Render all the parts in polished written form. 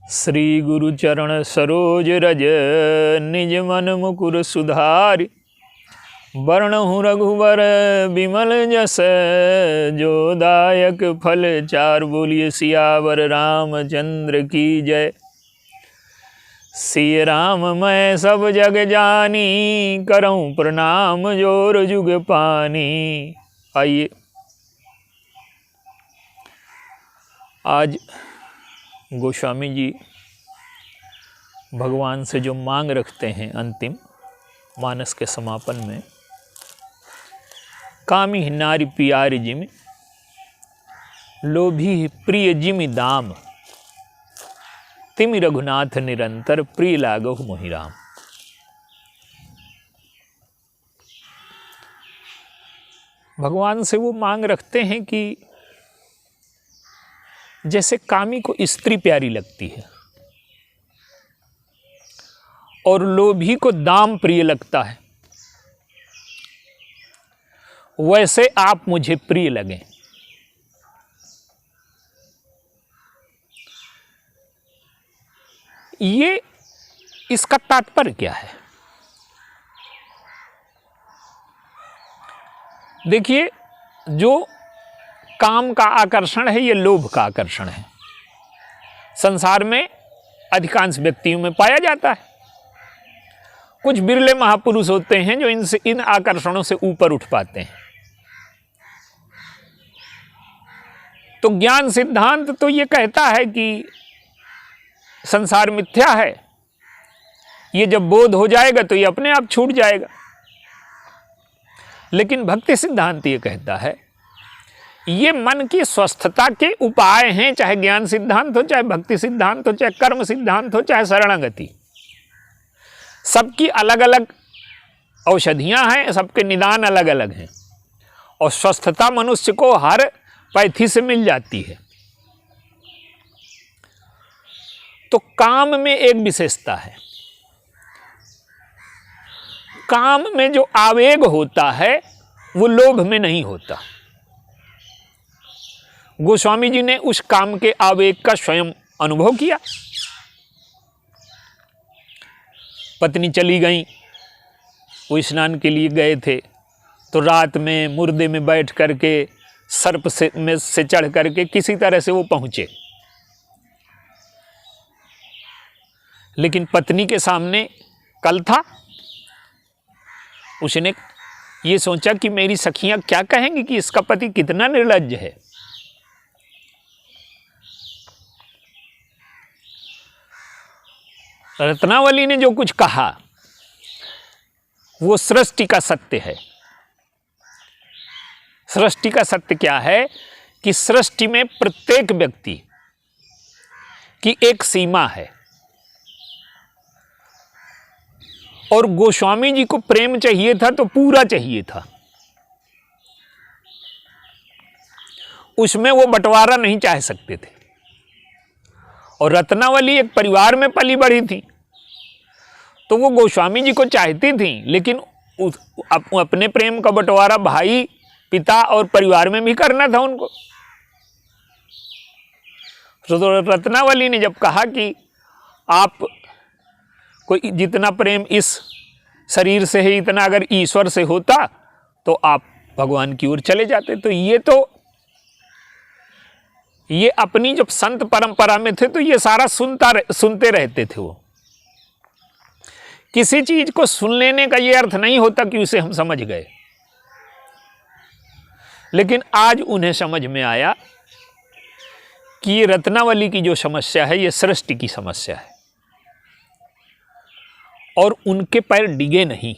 श्री गुरु चरण सरोज रज निज मन मुकुर सुधारि। वर्णहु रघुवर बिमल जस जो दायक फल चार। बोलिए सियावर रामचंद्र की जय। सिय राम मैं सब जग जानी, करऊं प्रणाम जोर जुग पानी। आइए आज गोस्वामी जी भगवान से जो मांग रखते हैं अंतिम मानस के समापन में, कामी नारी प्यारी जिमि, लोभी प्रिय जिमि दाम, तिमि रघुनाथ निरंतर प्रिय लागहु मोहि राम। भगवान से वो मांग रखते हैं कि जैसे कामी को स्त्री प्यारी लगती है और लोभी को दाम प्रिय लगता है, वैसे आप मुझे प्रिय लगें। ये इसका तात्पर्य क्या है? देखिए, जो काम का आकर्षण है ये लोभ का आकर्षण है। संसार में अधिकांश व्यक्तियों में पाया जाता है। कुछ बिरले महापुरुष होते हैं जो इन आकर्षणों से ऊपर उठ पाते हैं। तो ज्ञान सिद्धांत तो ये कहता है कि संसार मिथ्या है, ये जब बोध हो जाएगा तो ये अपने आप छूट जाएगा। लेकिन भक्ति सिद्धांत ये कहता है ये मन की स्वस्थता के उपाय हैं, चाहे ज्ञान सिद्धांत हो, चाहे भक्ति सिद्धांत हो, चाहे कर्म सिद्धांत हो, चाहे शरणागति। सबकी अलग अलग औषधियां हैं, सबके निदान अलग अलग हैं और स्वस्थता मनुष्य को हर पैथी से मिल जाती है। तो काम में एक विशेषता है, काम में जो आवेग होता है वो लोभ में नहीं होता। गोस्वामी जी ने उस काम के आवेग का स्वयं अनुभव किया। पत्नी चली गई, वो स्नान के लिए गए थे, तो रात में मुर्दे में बैठ करके सर्प से चढ़ करके किसी तरह से वो पहुंचे। लेकिन पत्नी के सामने कल था। उसने ये सोचा कि मेरी सखियां क्या कहेंगी कि इसका पति कितना निर्लज्ज है। रत्नावली ने जो कुछ कहा वो सृष्टि का सत्य है। सृष्टि का सत्य क्या है कि सृष्टि में प्रत्येक व्यक्ति की एक सीमा है और गोस्वामी जी को प्रेम चाहिए था तो पूरा चाहिए था, उसमें वो बंटवारा नहीं चाह सकते थे। और रत्नावली एक परिवार में पली बढ़ी थी तो वो गोस्वामी जी को चाहती थी, लेकिन अपने प्रेम का बंटवारा भाई, पिता और परिवार में भी करना था उनको। तो रत्नावली ने जब कहा कि आप कोई जितना प्रेम इस शरीर से है इतना अगर ईश्वर से होता तो आप भगवान की ओर चले जाते। तो ये अपनी जब संत परंपरा में थे तो ये सारा सुनते रहते थे। वो किसी चीज को सुन लेने का ये अर्थ नहीं होता कि उसे हम समझ गए। लेकिन आज उन्हें समझ में आया कि ये रत्नावली की जो समस्या है ये सृष्टि की समस्या है और उनके पैर डिगे नहीं।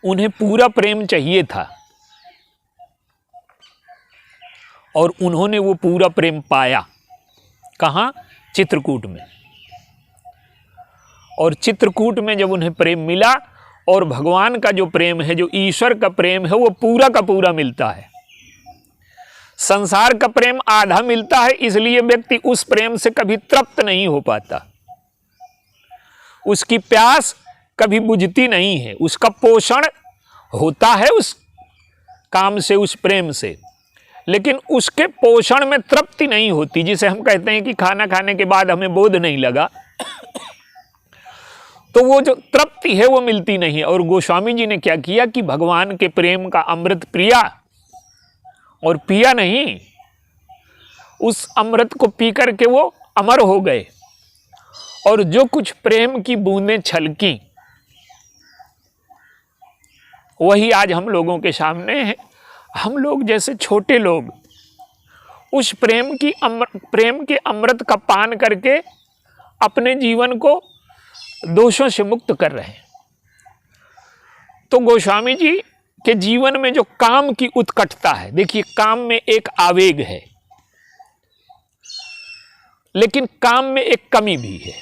उन्हें पूरा प्रेम चाहिए था और उन्होंने वो पूरा प्रेम पाया। कहाँ? चित्रकूट में। और चित्रकूट में जब उन्हें प्रेम मिला और भगवान का जो प्रेम है, जो ईश्वर का प्रेम है, वो पूरा का पूरा मिलता है। संसार का प्रेम आधा मिलता है, इसलिए व्यक्ति उस प्रेम से कभी तृप्त नहीं हो पाता, उसकी प्यास कभी बुझती नहीं है, उसका पोषण होता है उस काम से, उस प्रेम से, लेकिन उसके पोषण में तृप्ति नहीं होती। जिसे हम कहते हैं कि खाना खाने के बाद हमें बोध नहीं लगा, तो वो जो तृप्ति है वो मिलती नहीं है। और गोस्वामी जी ने क्या किया कि भगवान के प्रेम का अमृत पिया, और पिया नहीं, उस अमृत को पी करके वो अमर हो गए। और जो कुछ प्रेम की बूंदें छलकी वही आज हम लोगों के सामने है। हम लोग जैसे छोटे लोग उस प्रेम के अमृत का पान करके अपने जीवन को दोषों से मुक्त कर रहे हैं। तो गोस्वामी जी के जीवन में जो काम की उत्कटता है, देखिए काम में एक आवेग है, लेकिन काम में एक कमी भी है।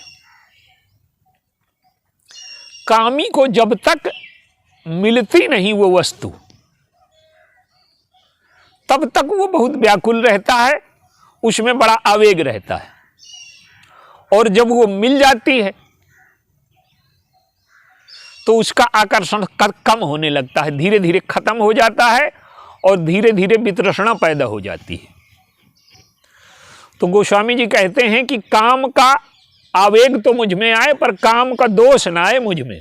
कामी को जब तक मिलती नहीं वो वस्तु, तब तक वो बहुत व्याकुल रहता है, उसमें बड़ा आवेग रहता है। और जब वो मिल जाती है तो उसका आकर्षण कम होने लगता है, धीरे धीरे खत्म हो जाता है और धीरे धीरे वितृष्णा पैदा हो जाती है। तो गोस्वामी जी कहते हैं कि काम का आवेग तो मुझ में आए पर काम का दोष ना आए मुझ में।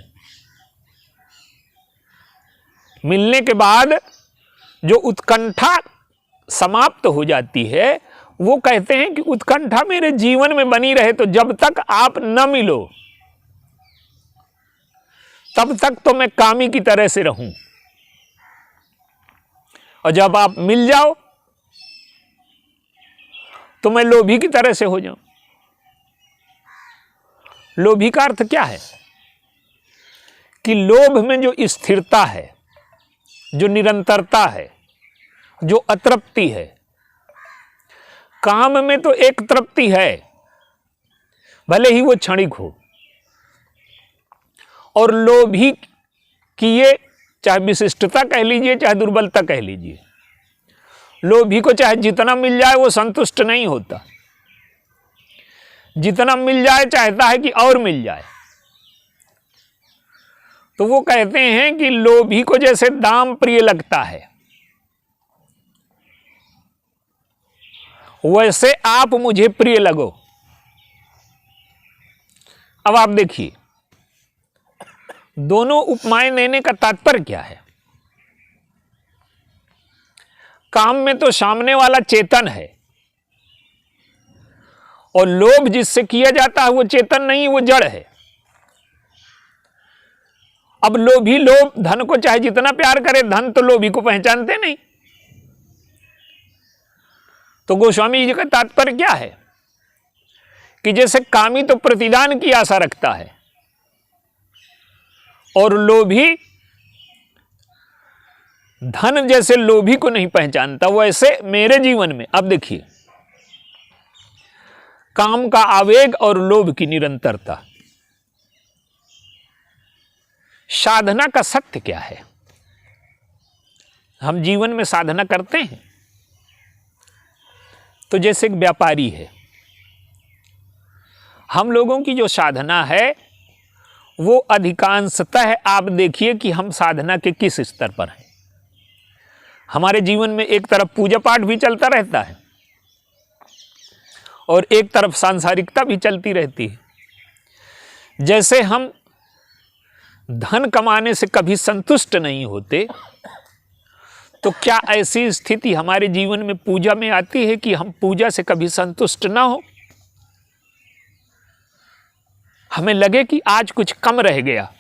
मिलने के बाद जो उत्कंठा समाप्त हो जाती है, वो कहते हैं कि उत्कंठा मेरे जीवन में बनी रहे, तो जब तक आप न मिलो तब तक तो मैं कामी की तरह से रहूं, और जब आप मिल जाओ तो मैं लोभी की तरह से हो जाऊं। लोभी का अर्थ क्या है कि लोभ में जो स्थिरता है, जो निरंतरता है, जो अतृप्ति है। काम में तो एक तृप्ति है, भले ही वो क्षणिक हो, और लोभी की ये चाहे विशिष्टता कह लीजिए चाहे दुर्बलता कह लीजिए, लोभी को चाहे जितना मिल जाए वो संतुष्ट नहीं होता, जितना मिल जाए चाहता है कि और मिल जाए। तो वो कहते हैं कि लोभी को जैसे दाम प्रिय लगता है, वैसे आप मुझे प्रिय लगो। अब आप देखिए, दोनों उपमाएं देने का तात्पर्य क्या है। काम में तो सामने वाला चेतन है, और लोभ जिससे किया जाता है वो चेतन नहीं, वो जड़ है। अब लोभी लोभ धन को चाहे जितना प्यार करे, धन तो लोभी को पहचानते नहीं। तो गोस्वामी जी का तात्पर्य क्या है कि जैसे कामी तो प्रतिदान की आशा रखता है और लोभी धन जैसे लोभी को नहीं पहचानता, वैसे मेरे जीवन में अब देखिए काम का आवेग और लोभ की निरंतरता। साधना का सत्य क्या है। हम जीवन में साधना करते हैं तो जैसे एक व्यापारी है, हम लोगों की जो साधना है वो अधिकांशतः आप देखिए कि हम साधना के किस स्तर पर हैं। हमारे जीवन में एक तरफ पूजा पाठ भी चलता रहता है और एक तरफ सांसारिकता भी चलती रहती है। जैसे हम धन कमाने से कभी संतुष्ट नहीं होते, तो क्या ऐसी स्थिति हमारे जीवन में पूजा में आती है कि हम पूजा से कभी संतुष्ट ना हो। हमें लगे कि आज कुछ कम रह गया,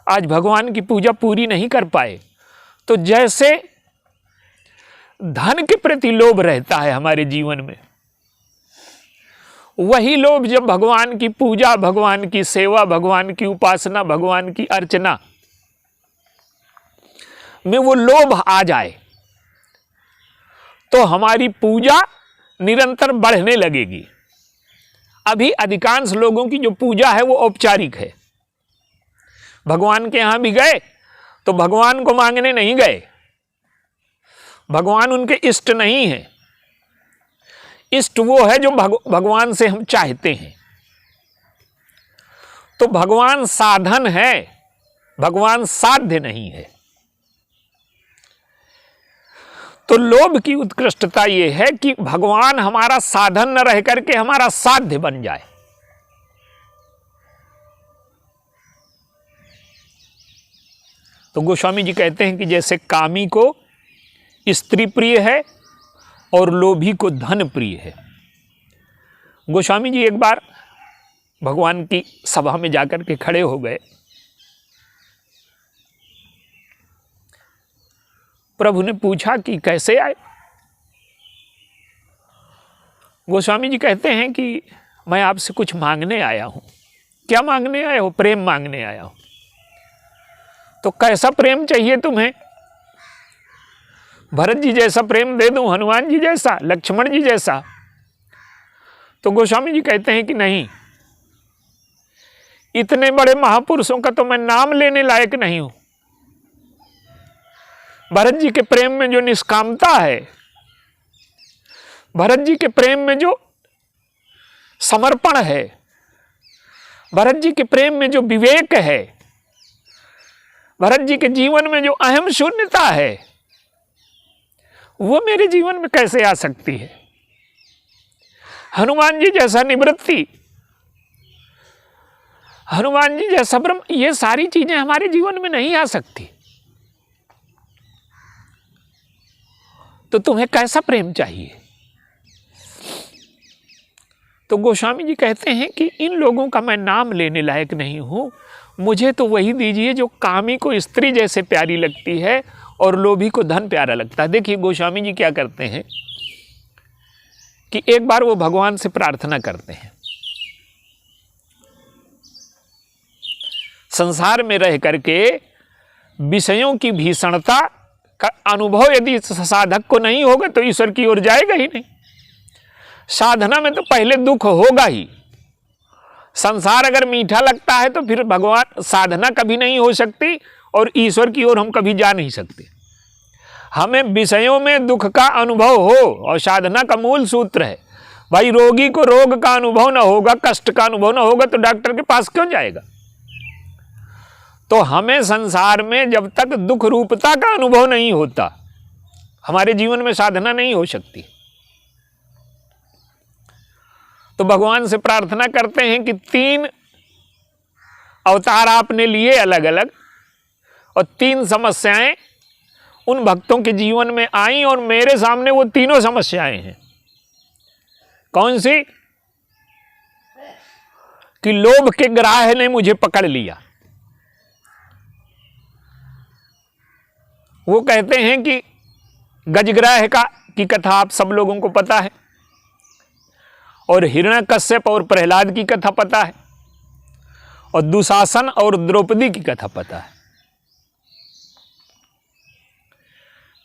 आज भगवान की पूजा पूरी नहीं कर पाए। तो जैसे धन के प्रति लोभ रहता है हमारे जीवन में, वही लोभ जब भगवान की पूजा, भगवान की सेवा, भगवान की उपासना, भगवान की अर्चना में वो लोभ आ जाए तो हमारी पूजा निरंतर बढ़ने लगेगी। अभी अधिकांश लोगों की जो पूजा है वो औपचारिक है। भगवान के यहां भी गए तो भगवान को मांगने नहीं गए, भगवान उनके इष्ट नहीं है। इष्ट वो है जो भगवान से हम चाहते हैं। तो भगवान साधन है, भगवान साध्य नहीं है। तो लोभ की उत्कृष्टता ये है कि भगवान हमारा साधन न रह करके हमारा साध्य बन जाए। तो गोस्वामी जी कहते हैं कि जैसे कामी को स्त्री प्रिय है और लोभी को धन प्रिय है। गोस्वामी जी एक बार भगवान की सभा में जाकर के खड़े हो गए। प्रभु ने पूछा कि कैसे आए। गोस्वामी जी कहते हैं कि मैं आपसे कुछ मांगने आया हूं। क्या मांगने आए हो? प्रेम मांगने आया हूं। तो कैसा प्रेम चाहिए तुम्हें? भरत जी जैसा प्रेम दे दूं, हनुमान जी जैसा, लक्ष्मण जी जैसा? तो गोस्वामी जी कहते हैं कि नहीं, इतने बड़े महापुरुषों का तो मैं नाम लेने लायक नहीं हूं। भरत जी के प्रेम में जो निष्कामता है, भरत जी के प्रेम में जो समर्पण है, भरत जी के प्रेम में जो विवेक है, भरत जी के जीवन में जो अहम शून्यता है, वो मेरे जीवन में कैसे आ सकती है? हनुमान जी जैसा निवृत्ति, हनुमान जी जैसा ब्रह्म, ये सारी चीजें हमारे जीवन में नहीं आ सकती। तो तुम्हें कैसा प्रेम चाहिए? तो गोस्वामी जी कहते हैं कि इन लोगों का मैं नाम लेने लायक नहीं हूं। मुझे तो वही दीजिए जो कामी को स्त्री जैसे प्यारी लगती है और लोभी को धन प्यारा लगता है। देखिए गोस्वामी जी क्या करते हैं कि एक बार वो भगवान से प्रार्थना करते हैं, संसार में रह करके विषयों की भीषणता का अनुभव यदि साधक को नहीं होगा तो ईश्वर की ओर जाएगा ही नहीं। साधना में तो पहले दुख होगा ही। संसार अगर मीठा लगता है तो फिर भगवान साधना कभी नहीं हो सकती और ईश्वर की ओर हम कभी जा नहीं सकते। हमें विषयों में दुख का अनुभव हो, और साधना का मूल सूत्र है भाई, रोगी को रोग का अनुभव ना होगा, कष्ट का अनुभव ना होगा तो डॉक्टर के पास क्यों जाएगा? तो हमें संसार में जब तक दुख रूपता का अनुभव नहीं होता, हमारे जीवन में साधना नहीं हो सकती। तो भगवान से प्रार्थना करते हैं कि 3 अवतार आपने लिए अलग अलग, और 3 समस्याएं उन भक्तों के जीवन में आई, और मेरे सामने वो तीनों समस्याएं हैं। कौन सी? कि लोभ के ग्राह ने मुझे पकड़ लिया। वो कहते हैं कि गजग्राह की कथा आप सब लोगों को पता है, और हिरण्यकश्यप और प्रहलाद की कथा पता है, और दुशासन और द्रौपदी की कथा पता है।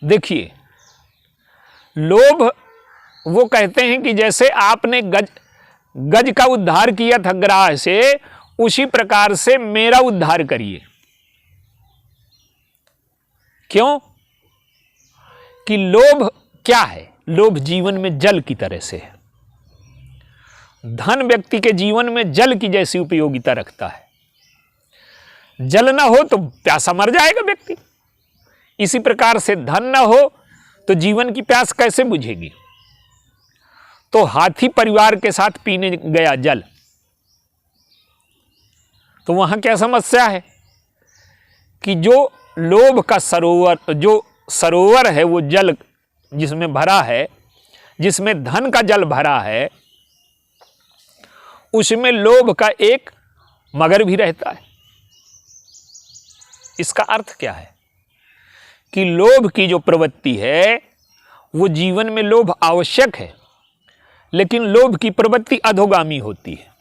देखिए, लोभ, वो कहते हैं कि जैसे आपने गज का उद्धार किया था ग्राह से, उसी प्रकार से मेरा उद्धार करिए। क्यों? कि लोभ क्या है? लोभ जीवन में जल की तरह से है। धन व्यक्ति के जीवन में जल की जैसी उपयोगिता रखता है। जल ना हो तो प्यासा मर जाएगा व्यक्ति। इसी प्रकार से धन ना हो तो जीवन की प्यास कैसे बुझेगी? तो हाथी परिवार के साथ पीने गया जल, तो वहां क्या समस्या है कि जो लोभ का सरोवर, जो सरोवर है, वो जल जिसमें भरा है, जिसमें धन का जल भरा है, उसमें लोभ का एक मगर भी रहता है। इसका अर्थ क्या है कि लोभ की जो प्रवृत्ति है, वो जीवन में लोभ आवश्यक है, लेकिन लोभ की प्रवृत्ति अधोगामी होती है।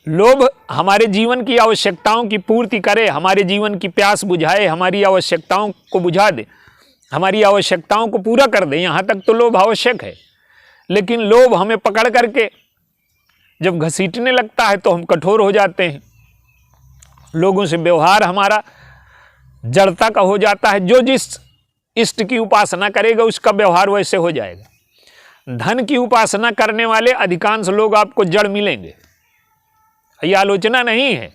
लोभ हमारे जीवन की आवश्यकताओं की पूर्ति करे, हमारे जीवन की प्यास बुझाए, हमारी आवश्यकताओं को बुझा दे, हमारी आवश्यकताओं को पूरा कर दे, यहाँ तक तो लोभ आवश्यक है। लेकिन लोभ हमें पकड़ करके जब घसीटने लगता है तो हम कठोर हो जाते हैं। लोगों से व्यवहार हमारा जड़ता का हो जाता है। जो जिस इष्ट की उपासना करेगा उसका व्यवहार वैसे हो जाएगा। धन की उपासना करने वाले अधिकांश लोग आपको जड़ मिलेंगे, ये आलोचना नहीं है,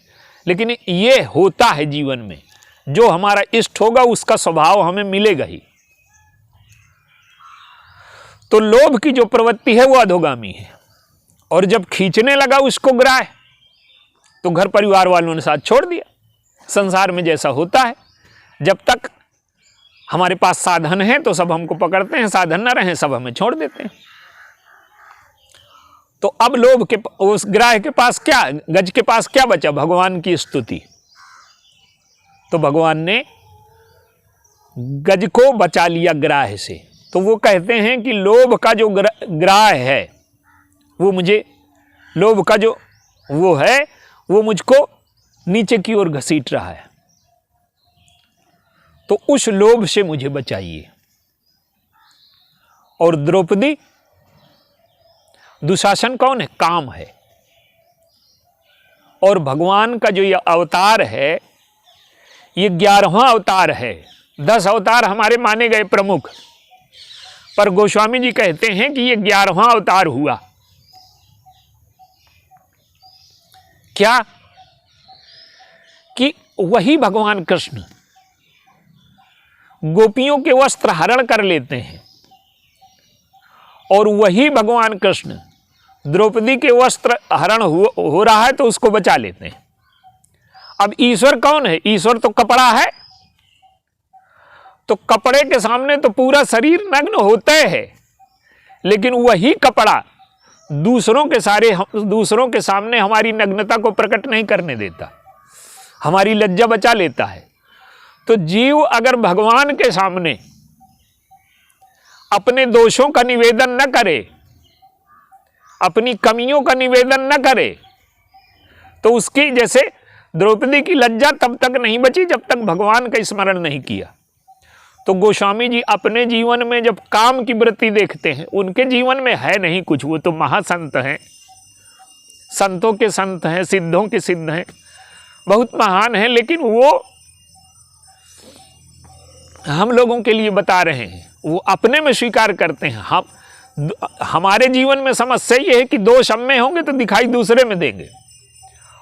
लेकिन ये होता है जीवन में। जो हमारा इष्ट होगा उसका स्वभाव हमें मिलेगा ही। तो लोभ की जो प्रवृत्ति है वो अधोगामी है। और जब खींचने लगा उसको ग्राह, तो घर परिवार वालों ने साथ छोड़ दिया। संसार में जैसा होता है, जब तक हमारे पास साधन है तो सब हमको पकड़ते हैं, साधन न रहे सब हमें छोड़ देते हैं। तो अब लोभ के उस ग्राह के पास क्या, गज के पास क्या बचा? भगवान की स्तुति। तो भगवान ने गज को बचा लिया ग्राह से। तो वो कहते हैं कि लोभ का जो ग्राह है वो मुझे, लोभ का जो वो है वो मुझको नीचे की ओर घसीट रहा है, तो उस लोभ से मुझे बचाइए। और द्रौपदी, दुशासन कौन है? काम है। और भगवान का जो ये अवतार है ये 11वां अवतार है। 10 अवतार हमारे माने गए प्रमुख, पर गोस्वामी जी कहते हैं कि ये 11वां अवतार हुआ। क्या? कि वही भगवान कृष्ण गोपियों के वस्त्र हरण कर लेते हैं, और वही भगवान कृष्ण द्रौपदी के वस्त्र हरण हो रहा है तो उसको बचा लेते हैं। अब ईश्वर कौन है? ईश्वर तो कपड़ा है, तो कपड़े के सामने तो पूरा शरीर नग्न होता है, लेकिन वही कपड़ा दूसरों के सामने हमारी नग्नता को प्रकट नहीं करने देता, हमारी लज्जा बचा लेता है। तो जीव अगर भगवान के सामने अपने दोषों का निवेदन न करे, अपनी कमियों का निवेदन न करे, तो उसकी, जैसे द्रौपदी की लज्जा तब तक नहीं बची जब तक भगवान का स्मरण नहीं किया। तो गोस्वामी जी अपने जीवन में जब काम की वृत्ति देखते हैं, उनके जीवन में है नहीं कुछ, वो तो महासंत हैं, संतों के संत हैं, सिद्धों के सिद्ध हैं, बहुत महान हैं, लेकिन वो हम लोगों के लिए बता रहे हैं, वो अपने में स्वीकार करते हैं। हमारे जीवन में समस्या ये है कि दोष हम में होंगे तो दिखाई दूसरे में देंगे।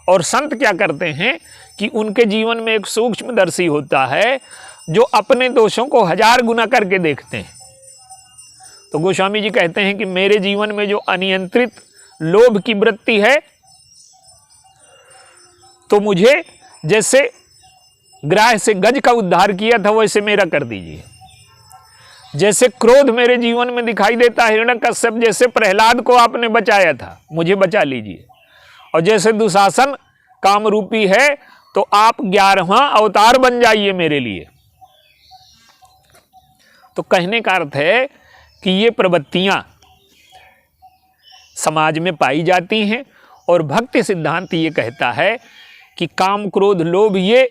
और संत क्या करते हैं कि उनके जीवन में एक सूक्ष्मदर्शी होता है जो अपने दोषों को 1000 गुना करके देखते हैं। तो गोस्वामी जी कहते हैं कि मेरे जीवन में जो अनियंत्रित लोभ की वृत्ति है, तो मुझे जैसे ग्राह से गज का उद्धार किया था वैसे मेरा कर दीजिए। जैसे क्रोध मेरे जीवन में दिखाई देता है, हिरण्यकश्यप जैसे प्रहलाद को आपने बचाया था, मुझे बचा लीजिए। और जैसे दुशासन काम रूपी है, तो आप 11वां अवतार बन जाइए मेरे लिए। तो कहने का अर्थ है कि ये प्रवृत्तियां समाज में पाई जाती हैं, और भक्ति सिद्धांत ये कहता है कि काम क्रोध लोभ ये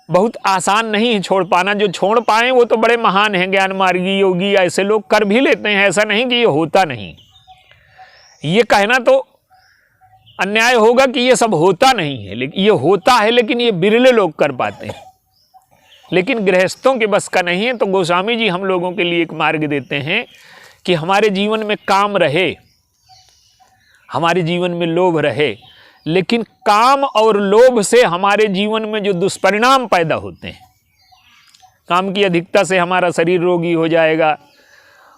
बहुत आसान नहीं है छोड़ पाना। जो छोड़ पाए वो तो बड़े महान हैं, ज्ञान मार्गी योगी, ऐसे लोग कर भी लेते हैं। ऐसा नहीं कि ये होता नहीं, ये कहना तो अन्याय होगा कि ये सब होता नहीं है, लेकिन ये होता है, लेकिन ये बिरले लोग कर पाते हैं, लेकिन गृहस्थों के बस का नहीं है। तो गोस्वामी जी हम लोगों के लिए एक मार्ग देते हैं कि हमारे जीवन में काम रहे, हमारे जीवन में लोभ रहे, लेकिन काम और लोभ से हमारे जीवन में जो दुष्परिणाम पैदा होते हैं, काम की अधिकता से हमारा शरीर रोगी हो जाएगा,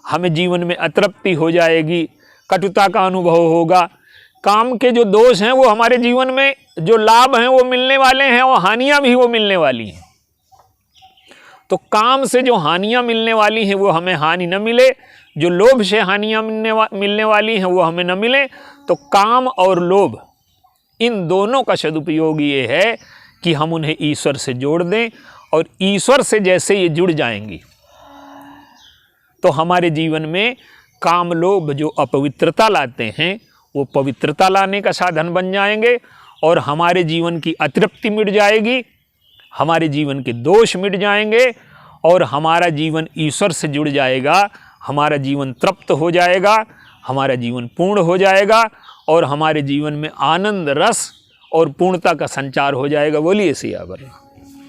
हमें जीवन में अतृप्ति हो जाएगी, कटुता का अनुभव होगा। काम के जो दोष हैं वो हमारे जीवन में जो लाभ हैं वो मिलने वाले हैं, और हानियां भी वो मिलने वाली हैं। तो काम से जो हानियां मिलने वाली हैं वो हमें हानि न मिले, जो लोभ से हानियां मिलने वाली हैं वो हमें न मिले। तो काम और लोभ इन दोनों का सदुपयोग ये है कि हम उन्हें ईश्वर से जोड़ दें, और ईश्वर से जैसे ये जुड़ जाएंगी तो हमारे जीवन में काम लोभ जो अपवित्रता लाते हैं वो पवित्रता लाने का साधन बन जाएंगे, और हमारे जीवन की अतृप्ति मिट जाएगी, हमारे जीवन के दोष मिट जाएंगे, और हमारा जीवन ईश्वर से जुड़ जाएगा, हमारा जीवन तृप्त हो जाएगा, हमारा जीवन पूर्ण हो जाएगा, और हमारे जीवन में आनंद रस और पूर्णता का संचार हो जाएगा। बोलिए सियावर।